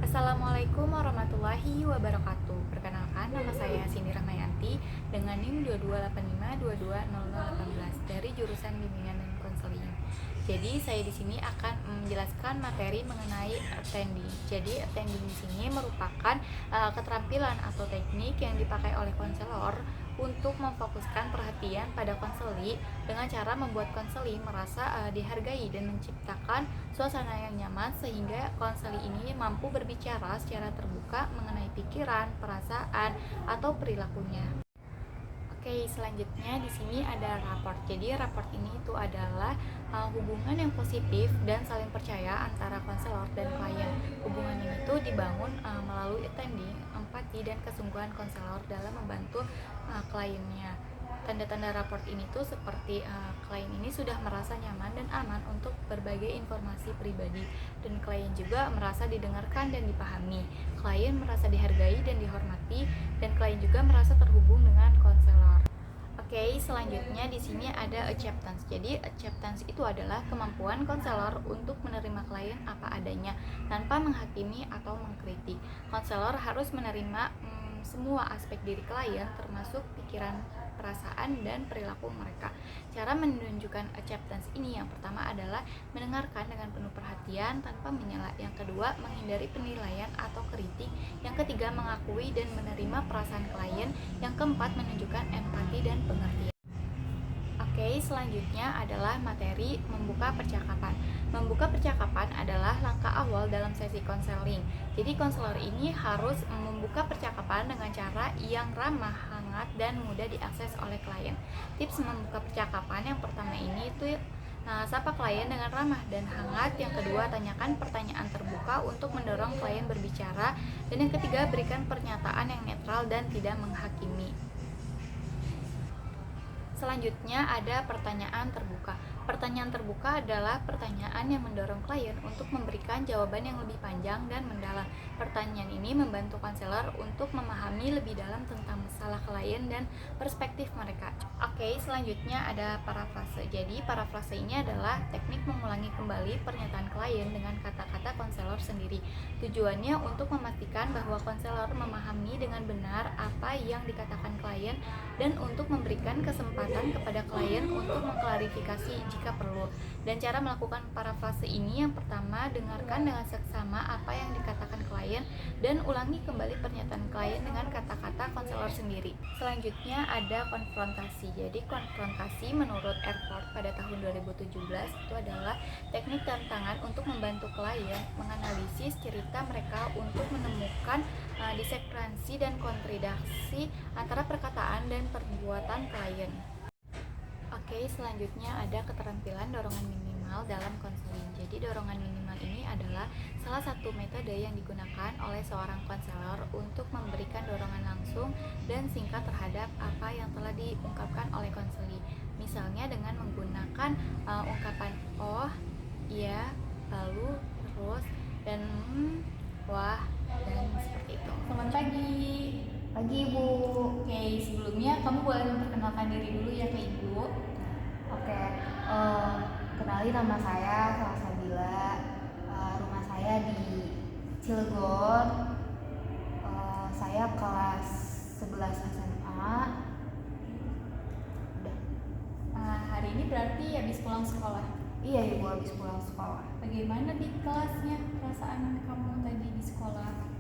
Assalamualaikum warahmatullahi wabarakatuh. Perkenalkan, nama saya Cindy Rahmayanti dengan NIM 2285220018 dari jurusan Bimbingan dan Konseling. Jadi saya di sini akan menjelaskan materi mengenai attending. Jadi attending di sini merupakan keterampilan atau teknik yang dipakai oleh konselor untuk memfokuskan perhatian pada konseli dengan cara membuat konseli merasa dihargai dan menciptakan suasana yang nyaman sehingga konseli ini mampu berbicara secara terbuka mengenai pikiran, perasaan, atau perilakunya. Oke, selanjutnya di sini ada raport. Jadi raport ini itu adalah hubungan yang positif dan saling percaya antara konselor dan klien. Hubungan ini itu dibangun melalui attending, empati dan kesungguhan konselor dalam membantu kliennya. Tanda-tanda raport ini tuh seperti klien ini sudah merasa nyaman dan aman untuk berbagai informasi pribadi, dan klien juga merasa didengarkan dan dipahami. Klien merasa dihargai dan dihormati, dan klien juga merasa terhubung dengan konselor. Oke, selanjutnya di sini ada acceptance. Jadi acceptance itu adalah kemampuan konselor untuk menerima klien apa adanya tanpa menghakimi atau mengkritik. Konselor harus menerima semua aspek diri klien termasuk pikiran, perasaan, dan perilaku mereka. Cara menunjukkan acceptance ini yang pertama adalah mendengarkan dengan penuh perhatian tanpa menyela. Yang kedua, menghindari penilaian atau kritik. Yang ketiga, mengakui dan menerima perasaan klien. Yang keempat, menunjukkan empati dan pengertian. Oke, selanjutnya adalah materi membuka percakapan. Membuka percakapan adalah langkah awal dalam sesi konseling. Jadi konselor ini harus membuka percakapan dengan cara yang ramah, hangat, dan mudah diakses oleh klien. Tips membuka percakapan yang pertama ini itu sapa klien dengan ramah dan hangat. Yang kedua, tanyakan pertanyaan terbuka untuk mendorong klien berbicara. Dan yang ketiga, berikan pernyataan yang netral dan tidak menghakimi. Selanjutnya ada pertanyaan terbuka. Pertanyaan terbuka adalah pertanyaan yang mendorong klien untuk memberikan jawaban yang lebih panjang dan mendalam. Pertanyaan ini membantu konselor untuk memahami lebih dalam tentang masalah klien dan perspektif mereka. Oke, selanjutnya ada parafrase. Jadi parafrase ini adalah teknik mengulangi kembali pernyataan klien dengan kata-kata konselor sendiri. Tujuannya untuk memastikan bahwa konselor memahami dengan benar apa yang dikatakan klien dan untuk memberikan kesempatan kepada klien untuk mengklarifikasi jika perlu. Dan cara melakukan parafrase ini yang pertama, dengarkan dengan seksama apa yang dikatakan klien dan ulangi kembali pernyataan klien dengan kata-kata konselor sendiri. Selanjutnya ada konfrontasi. Jadi konfrontasi menurut Erfurt pada tahun 2017 itu adalah teknik tantangan untuk membantu klien menganalisis cerita mereka untuk menemukan diskrepansi dan kontradiksi antara perkataan dan perbuatan klien. Oke, selanjutnya ada keterampilan dorongan minimal dalam konseling. Jadi dorongan minimal ini adalah salah satu metode yang digunakan oleh seorang konselor untuk memberikan dorongan langsung dan singkat terhadap apa yang telah diungkapkan oleh konseli. Misalnya dengan menggunakan ungkapan oh, iya, lalu, terus, dan wah, dan seperti itu. Selamat pagi. Pagi Ibu. Oke, sebelumnya kamu boleh memperkenalkan diri dulu ya ke Ibu. Oke, kenalin nama saya Salsabila. Rumah saya di Cilegon. Saya kelas 11 SMA. Udah. Hari ini berarti habis pulang sekolah. Iya, Ibu habis pulang sekolah. Bagaimana di kelasnya perasaan kamu tadi di sekolah?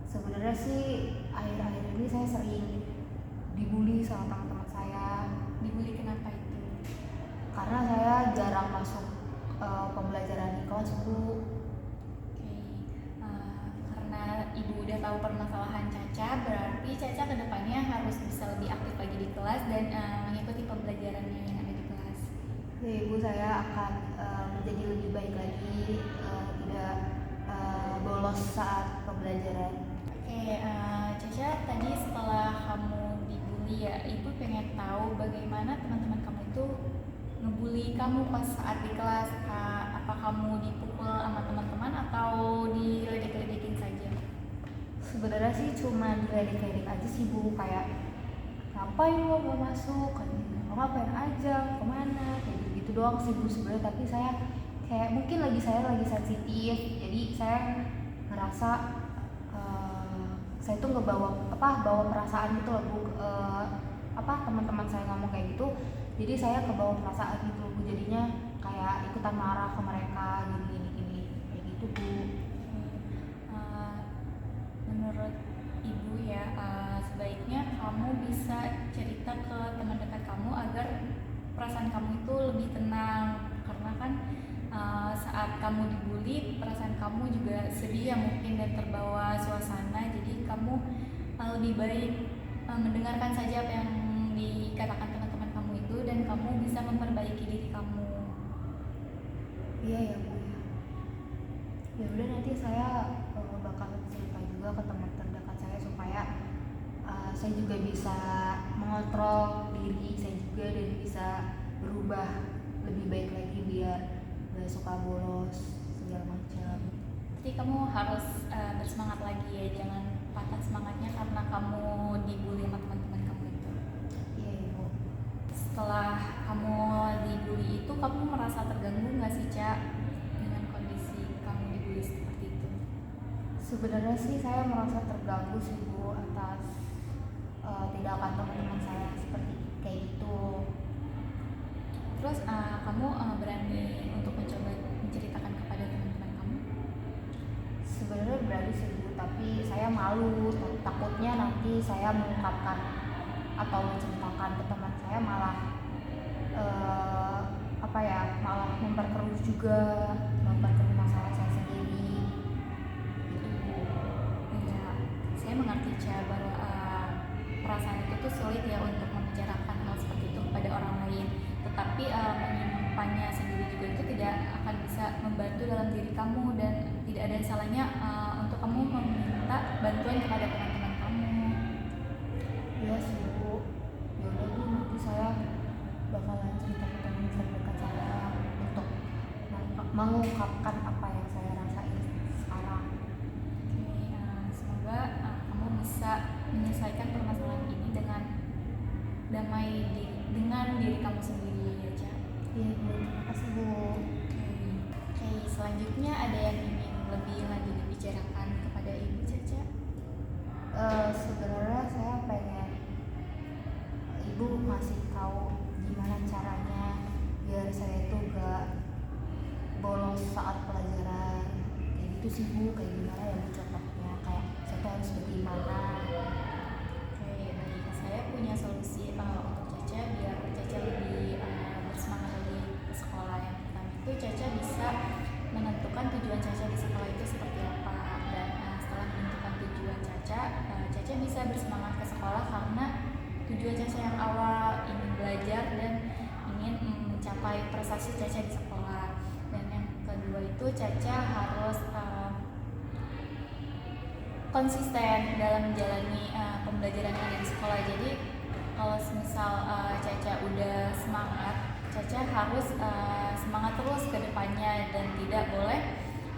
Sebenarnya sih akhir-akhir ini saya sering dibully sama teman-teman saya. Dibully kenapa itu? Karena saya jarang masuk pembelajaran di kelas, Bu. Oke, karena Ibu udah tahu permasalahan Caca, berarti Caca kedepannya harus bisa lebih aktif lagi di kelas dan mengikuti pembelajarannya yang ada di kelas. Ya, Ibu, saya akan menjadi lebih baik lagi, tidak bolos saat pembelajaran. Oke, Caca, tadi setelah kamu dibully ya, Ibu pengen tahu bagaimana teman-teman kamu itu ngebully kamu pas saat di kelas. Apa kamu dipukul sama teman-teman atau diledek-ledekin saja? Sebenarnya sih cuma diledek-ledek aja sih, Bu. Kayak ngapain lo gak masuk, kan lo ngapain aja, kemana, kayak gitu doang sih, Bu, sebenarnya. Tapi saya kayak mungkin saya lagi sensitif, jadi saya ngerasa saya tuh bawa perasaan gitu loh Bu, teman-teman saya ngomong kayak gitu, jadi saya kebawa perasaan gitu loh Bu, jadinya kayak ikutan marah ke mereka gini kayak gitu Bu. Eh, menurut ibu ya, sebaiknya kamu bisa cerita ke teman dekat kamu agar perasaan kamu itu lebih tenang, karena kan saat kamu dibully perasaan kamu juga sedih ya mungkin dan terbawa suasana, jadi kamu lebih baik mendengarkan saja apa yang dikatakan teman-teman kamu itu dan kamu bisa memperbaiki diri kamu. Iya ya Bu ya. Ya udah, nanti saya bakal cerita juga ke teman terdekat saya supaya saya juga bisa mengontrol diri saya juga dan bisa berubah lebih baik lagi biar gak suka bolos segala macam. Jadi kamu harus bersemangat lagi ya, jangan patah semangatnya karena kamu dibully sama teman-teman kamu itu. Iya Ibu. Setelah kamu dibully itu, kamu merasa terganggu nggak sih, Cak, dengan kondisi kamu dibully seperti itu? Sebenarnya sih saya merasa terganggu sih Bu atas tindakan teman-teman saya seperti kayak gitu. Terus kamu berani untuk mencoba menceritakan kepada teman-teman kamu? Sebenarnya berani sih Bu, tapi saya malu, takutnya nanti saya mengungkapkan atau menceritakan ke teman saya malah malah memperkeruh juga, memperkeruh masalah saya sendiri gitu Bu. Ya, saya mengerti, Cak, bahwa perasaan itu tuh sulit ya untuk membicarakan hal seperti itu kepada orang lain. Tetapi menyimpannya sendiri juga itu tidak akan bisa membantu dalam diri kamu, dan tidak ada salahnya untuk kamu meminta bantuan kepada teman-teman kamu. Iya sih Bu. Ya udah Bu, nanti saya bakalan cerita ke teman terdekat saya untuk mengungkapkan apa yang saya rasain sekarang. Oke, semoga kamu bisa menyelesaikan permasalahan ini dengan damai dengan diri kamu sendiri ya, Cak. Iya Bu, terima kasih Bu. Oke, selanjutnya ada yang ingin lebih lanjut dibicarakan kepada Ibu Caca? Sebenarnya saya pengen Ibu ngasih tahu gimana caranya biar saya itu gak bolos saat pelajaran kayak gitu sih Bu. Kayak gimana ya Bu contohnya, kayak saya tuh harus bagaimana. Oke, baik. Saya punya solusi untuk Caca biar Caca lebih bersemangat lagi ke sekolah. Yang pertama itu Caca bisa menentukan tujuan Caca di sekolah itu seperti apa, dan setelah menentukan tujuan Caca, Caca bisa bersemangat ke sekolah karena tujuan Caca yang awal ingin belajar dan ingin mencapai prestasi Caca di sekolah. Dan yang kedua itu Caca harus konsisten dalam menjalani pembelajaran yang ada di sekolah. Jadi kalau misal Caca udah semangat, Caca harus semangat terus ke depannya dan tidak boleh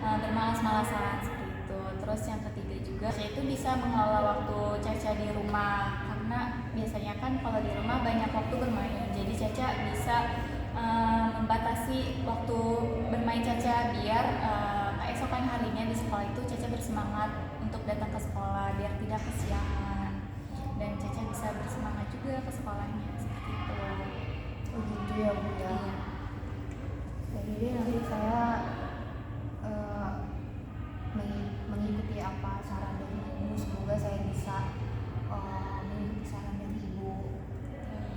bermalas-malasan seperti itu. Terus yang ketiga juga, Caca itu bisa mengelola waktu Caca di rumah, karena biasanya kan kalau di rumah banyak waktu bermain. Jadi Caca bisa membatasi waktu bermain Caca biar keesokan harinya di sekolah itu Caca bersemangat untuk datang ke sekolah biar tidak kesiangan, dan Caca bisa bersemangat juga ke sekolahnya seperti itu. Oh gitu ya Bu ya. Iya. Jadi nanti saya mengikuti apa saran dari Ibu. Semoga saya bisa mengikuti saran dari Ibu.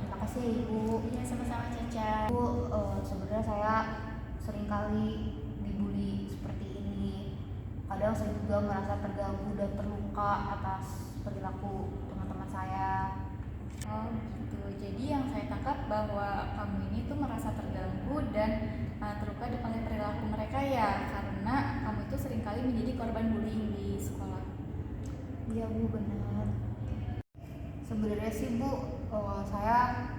Terima kasih ya Ibu. Iya, sama-sama Caca. Bu, sebenarnya saya sering kali dibully seperti ini. Kadang saya juga merasa terganggu dan terluka atas perilaku teman-teman saya. Oh gitu. Jadi yang saya tangkap bahwa kamu ini tuh merasa terganggu dan terluka oleh perilaku mereka ya, karena kamu itu seringkali menjadi korban bullying di sekolah. Iya Bu, benar. Sebenarnya sih Bu, saya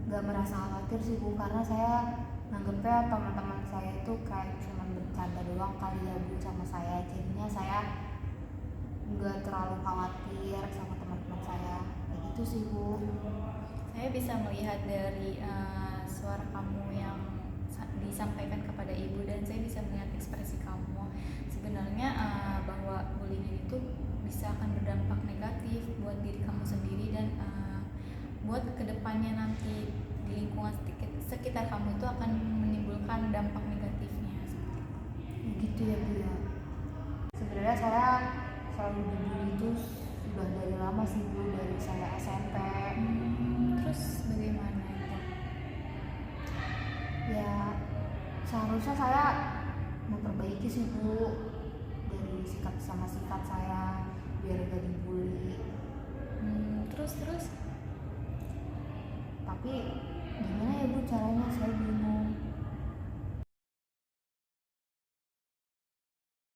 gak merasa khawatir sih Bu, karena saya nganggepnya teman-teman saya itu kayak cuma bercanda doang kali ya Bu sama saya. Jadinya saya gak terlalu khawatir sama teman-teman saya kayak gitu sih Bu. Saya bisa melihat dari suara kamu yang disampaikan kepada ibu, dan saya bisa melihat ekspresi kamu. Sebenarnya bahwa itu bisa akan berdampak negatif buat diri kamu sendiri dan buat kedepannya nanti di lingkungan sekitar kamu itu akan menimbulkan dampak negatifnya. Gitu ya Bu ya. Sebenarnya saya selalu dibully itu sudah dari lama sih Bu, dari saya SMP. Terus bagaimana itu? Ya seharusnya saya memperbaiki sih Bu, dari sikap sama sifat saya biar gak dibully. Terus Tapi gimana ya Bu caranya, saya belum